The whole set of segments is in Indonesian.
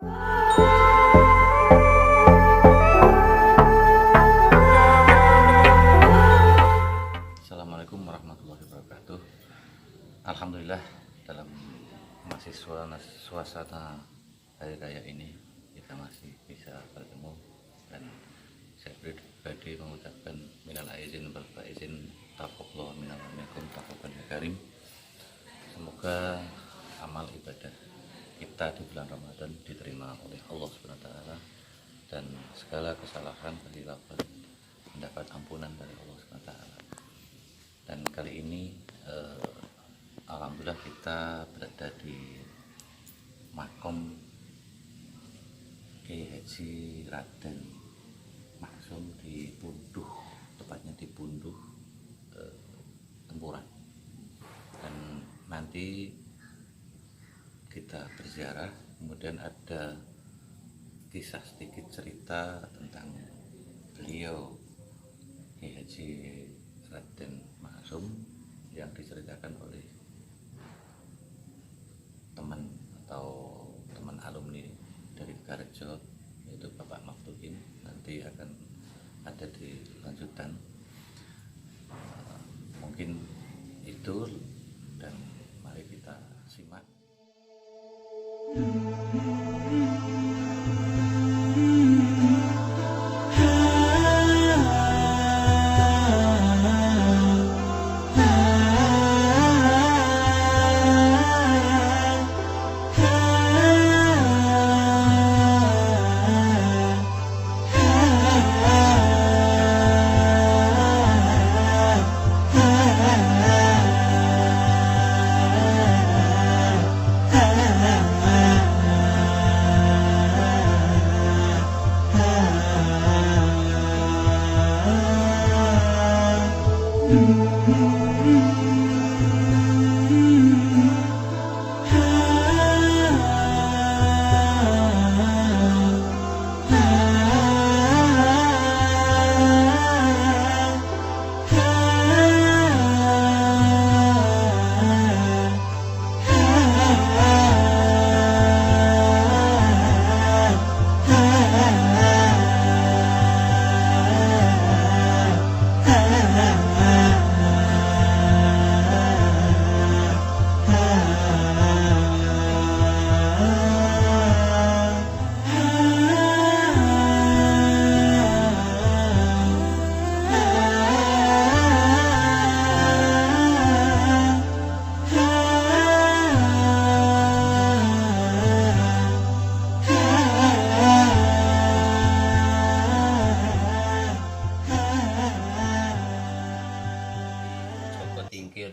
Assalamualaikum warahmatullahi wabarakatuh. Alhamdulillah, dalam masih suasana hari raya ini kita masih bisa bertemu, dan saya pribadi mengucapkan minal aizin wal faizin, taqabbalallahu minna wa minkum taqabbalan karim. Semoga amal ibadah kita di bulan Ramadan diterima oleh Allah SWT, dan segala kesalahan kehilafan mendapat ampunan dari Allah SWT. Dan kali ini alhamdulillah kita berada di makom Kiai Haji Raden Maksum di Punduh, tepatnya di Punduh, Tempuran. Dan nanti kita berziarah, kemudian ada kisah sedikit cerita tentang beliau Kiai Haji Raden Maksum yang diceritakan oleh teman atau teman alumni dari Garejo, yaitu Bapak Maktuhin. Nanti akan ada di lanjutan. Mungkin itu, dan mari kita simak.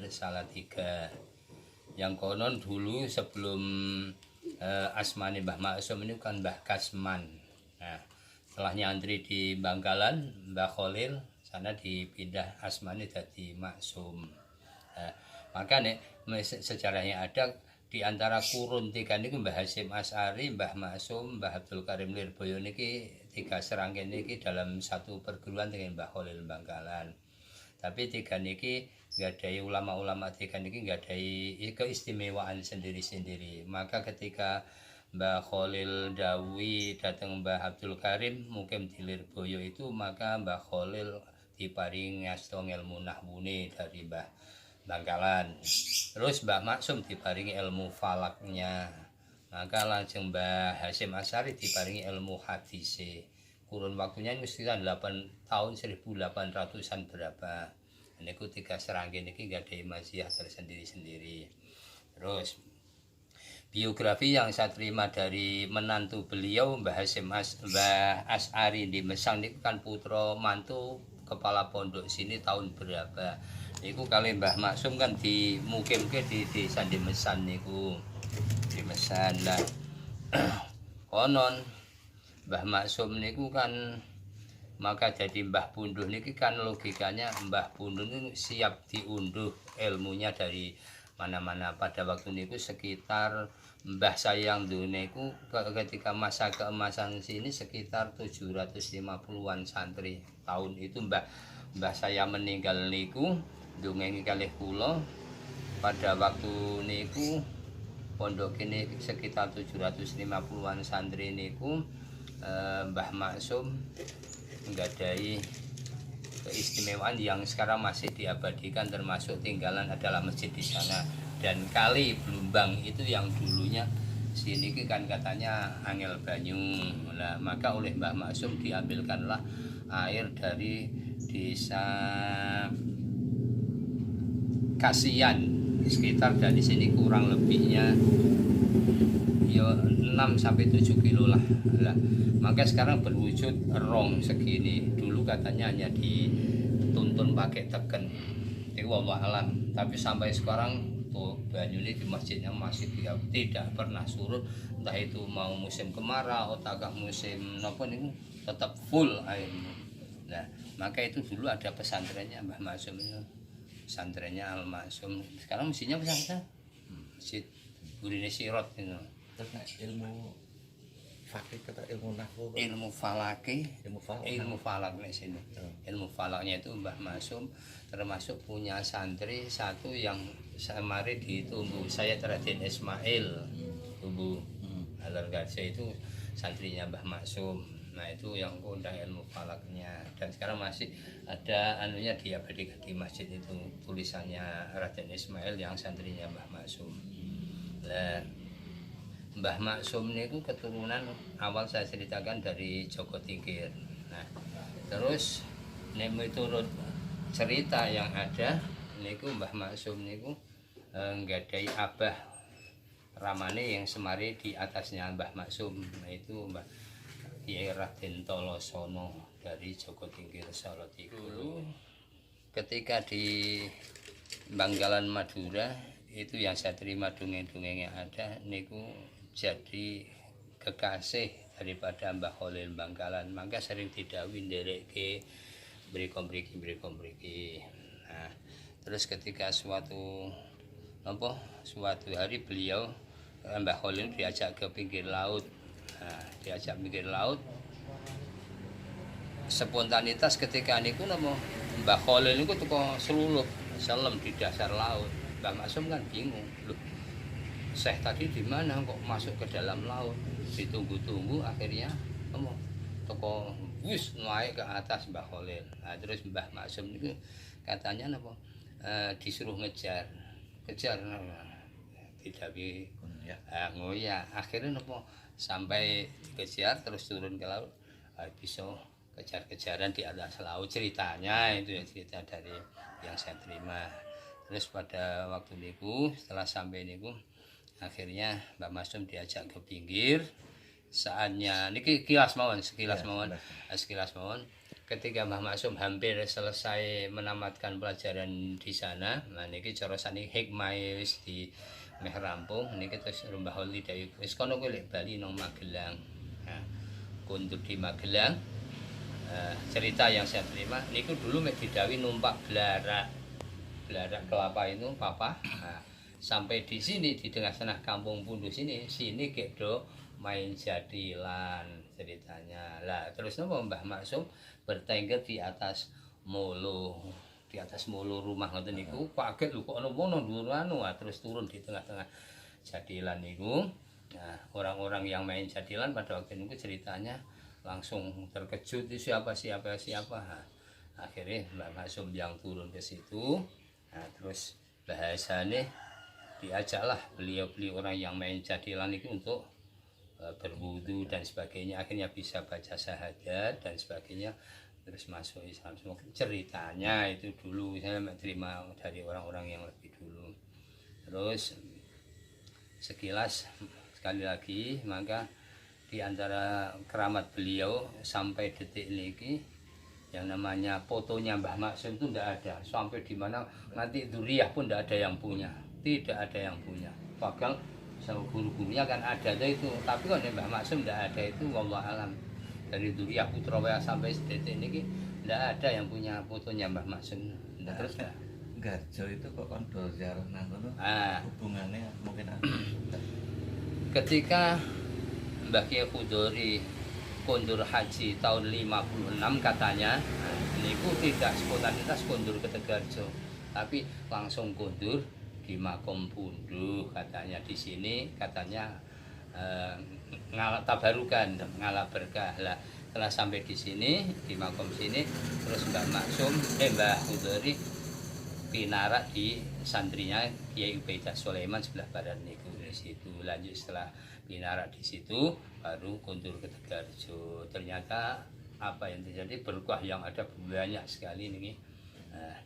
Salatiga, yang konon dulu sebelum asmane Mbah Maksum ini kan Mbah Kasman. Nah, setelah nyantri di Bangkalan, Mbah Khalil sana dipindah asmane jadi Maksum. Nah, maka nih sejarahnya ada di antara kurun tiga ini Mbah Hasyim Asy'ari, Mbah Maksum, Mbah Abdul Karim Lirboyo niki tiga serangkaian niki dalam satu perguruan dengan Mbah Khalil Bangkalan. Tapi tiga niki nggak ada ulama-ulama tiga niki nggak ada keistimewaan sendiri-sendiri. Maka ketika Mbah Khalil Dawi datang Mbah Abdul Karim mungkin di Lirboyo itu, maka Mbah Khalil diparingi ngasta ilmu nahwune dari Mbah Bangkalan. Terus Mbah Maksum diparingi ilmu falaknya. Maka langsung Mbah Hasyim Asy'ari diparingi ilmu hadise. Kurun waktunya ini sekitar 8 tahun 1800-an berapa. Ini tiga serangkaian ini gak ada imasiah tersendiri-sendiri. Terus biografi yang saya terima dari menantu beliau Mbah Hasyim Asy'ari di Mesang ini kan putra mantu kepala pondok sini tahun berapa. Niku kali Mbah Maksum kan dimukimke di desa di Mesan niku. Di Mesan lah. Konon Mbah Maksum niku kan maka jadi Mbah Punduh niki kan logikanya Mbah Punduh niku siap diunduh ilmunya dari mana-mana. Pada waktu niku sekitar Mbah Sayang niku ketika masa keemasan sini sekitar 750-an santri. Tahun itu Mbah saya meninggal niku ndongengi kalih kula. Pada waktu niku pondok ini sekitar 750-an santri niku Mbah Maksum nggadai keistimewaan yang sekarang masih diabadikan, termasuk tinggalan adalah masjid di sana dan kali Blumbang itu yang dulunya sini kan katanya angel banyu. Nah, maka oleh Mbah Maksum diambilkanlah air dari desa Kasian, sekitar dari sini kurang lebihnya ya 6 sampai 7 kilo lah. Nah, maka sekarang berwujud rong segini. Dulu katanya hanya dituntun pakai teken. Itu wallah alam. Tapi sampai sekarang tuh banyu ini di masjidnya masih tidak pernah surut. Entah itu mau musim kemarau atau musim nopo ini tetap full airnya. Nah, maka itu dulu ada pesantrennya Mbah Maksum itu. Pesantrennya Al Maksum. Sekarang mesinnya pesantren. Masjid Burine Sirot itu. Terus ilmu fakih kata ilmu nahwu, Ilmu falaki, ilmu falak. falak nih sini. Ilmu falaknya itu Mbah Maksum termasuk punya santri satu yang samari ditumbuh saya Raden Ismail tumbuh Alargarja itu santrinya Mbah Maksum. Nah itu yang kondang ilmu falaknya dan sekarang masih ada anunya diabadikan di masjid itu tulisannya Raden Ismail yang santrinya Mbah Maksum. Nah, Mbah Maksum niku keturunan awal saya ceritakan dari Joko Tingkir. Nah, terus nek miturut cerita yang ada niku Mbah Maksum niku nggadai abah ramane yang semari di atasnya Mbah Maksum. Nah, itu Mbah Kiai Raden Tolosono dari Joko Tingkir Solo dulu. Ketika di Banggalan Madura itu yang saya terima dongeng-dongeng yang ada niku jadi kekasih daripada Mbah Khalil Bangkalan, maka sering didhawuhi ndereke mriki. Nah, terus ketika suatu hari beliau Mbah Khalil diajak ke pinggir laut. Nah, diajak pinggir laut. Spontanitas ketika niku napa Mbah Khalil niku teko selulup selem di dasar laut. Mbah Maksum kan bingung, loh Syekh tadi di mana kok masuk ke dalam laut? Ditunggu-tunggu akhirnya toko bus naik ke atas Mbah Khalil. Nah, terus Mbah Maksum itu katanya napa disuruh ngejar tidak ngoyak. Akhirnya napa sampai dikejar terus turun ke laut, bisa kejar-kejaran di atas laut. Ceritanya itu ya cerita dari yang saya terima. Terus pada waktu niku setelah sampai niku akhirnya Mbak Maksum diajak ke pinggir. Saatnya niki sekilas mawon ketika Mbah Maksum hampir selesai menamatkan pelajaran di sana. Nah niki cara sani hikmah wis di meh rampung niki terus Mbah Holi dawuh wis kono kowe lek bali nang Magelang. Nah, kundur di Magelang. Cerita yang saya terima niku dulu mek didhawuhi numpak belarak kelapa itu papa. Nah, sampai di sini di tengah-tengah kampung Pundus sini kekdo main jadilan ceritanya. Lah terus napa Mbah Maksum bertengger di atas molo rumah ngoten niku kaget lho kok ana mono dhuwur anu. Terus turun di tengah-tengah jadilan niku. Nah, orang-orang yang main jadilan pada waktu itu ceritanya langsung terkejut siapa. Nah, akhirnya Mbah Maksum yang turun ke situ. Nah, terus bahasanya diajaklah beliau orang yang main jadilan itu untuk berwudu dan sebagainya, akhirnya bisa baca syahadat dan sebagainya, terus masuk Islam. Semua ceritanya itu dulu saya terima dari orang-orang yang lebih dulu. Terus sekilas sekali lagi, maka di antara keramat beliau sampai detik ini yang namanya fotonya Mbah Maksum itu tidak ada, sampai di mana nanti Duriah pun tidak ada yang punya, Padahal sama guru-gurunya kan ada itu, tapi kalau Mbah Maksum tidak ada itu, wallah alam. Dari Duriah Putra sampai detik ini tidak ada yang punya fotonya Mbah Maksum. Terus Garjo itu kok kan do ziarah nang kono. Hubungannya mungkin ada. Ketika Mbah Kiai Khudori kondur haji tahun 56 katanya, niku tidak spontanitas kondur ke Tegarjo, tapi langsung kondur di Makom Punduh, katanya di sini katanya ngalah tabarukan, ngalah berkah lah. Setelah sampai di sini di makom sini, terus Mbah Hudori pinarak di santrinya Kiai Ubaidah Sulaiman sebelah barat niku. Di situ lanjut, setelah pinarak di situ baru kuntur ke Tegarjo. Ternyata apa yang terjadi, berkah yang ada banyak sekali nih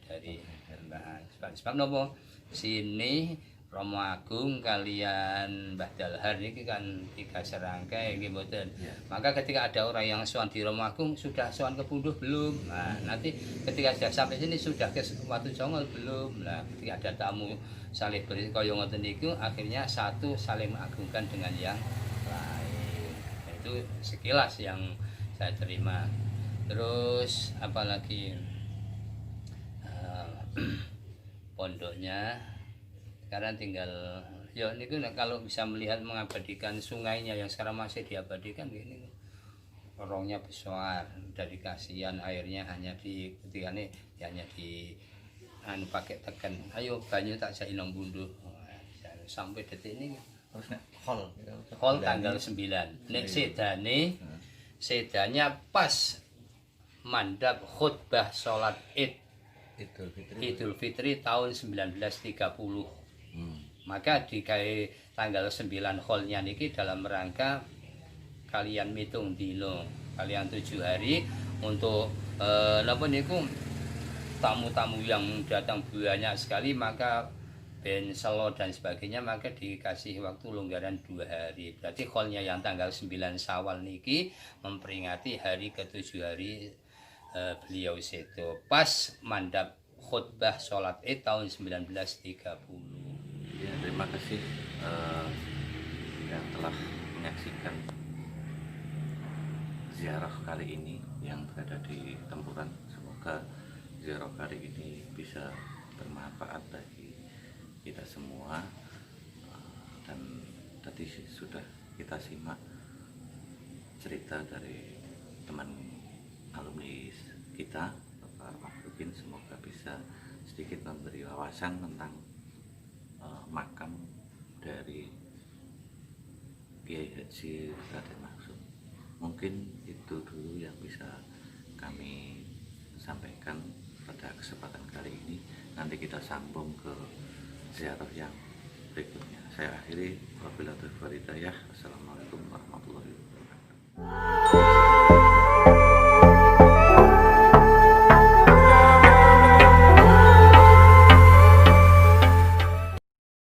dari Mbah. Sebab nopo sini Romo Agung kalian Mbah Dalhar ini kan 3 serangkai ini mboten. Ya. Maka ketika ada orang yang sowan di Romo Agung, sudah sowan ke Punduh belum? Nah, nanti ketika sudah sampai sini sudah ke Watu Jongol belum? Nah, ketika ada tamu saling kaya ngoten niku, akhirnya satu saling mengagungkan dengan yang lain. Nah, itu sekilas yang saya terima. Terus apalagi pondoknya sekarang tinggal ya niku kalau bisa melihat mengabadikan sungainya yang sekarang masih diabadikan gini, lorongnya besar, dari kasihan airnya hanya di ketika ini hanya di pakai tekan, ayo banyu tak saya inong bunduh sampai detik ini. Terus nek hall Tanggal 9 nek sedane pas mandap khutbah sholat Idul Fitri tahun 1930. Maka dikai tanggal 9 hallnya niki dalam rangka kalian mitung dino, kalian 7 hari untuk napa niku tamu-tamu yang datang banyak sekali, maka ben selo dan sebagainya, maka dikasih waktu longgaran 2 hari. Berarti hallnya yang tanggal 9 Syawal niki memperingati hari ke-7 hari beliau sedo pas mandap khutbah sholat Id tahun 1930. Ya, terima kasih yang telah menyaksikan ziarah kali ini yang berada di Tempuran. Semoga ziarah kali ini bisa bermanfaat bagi kita semua. Dan tadi sudah kita simak cerita dari teman alumni kita, Bapak Mahfudin. Semoga bisa sedikit memberi wawasan tentang makam dari Kiai Haji Raden Maksum. Mungkin itu dulu yang bisa kami sampaikan pada kesempatan kali ini. Nanti kita sambung ke ziarah yang berikutnya. Saya akhiri, wabillahi taufiq wal hidayah. Assalamualaikum warahmatullahi wabarakatuh.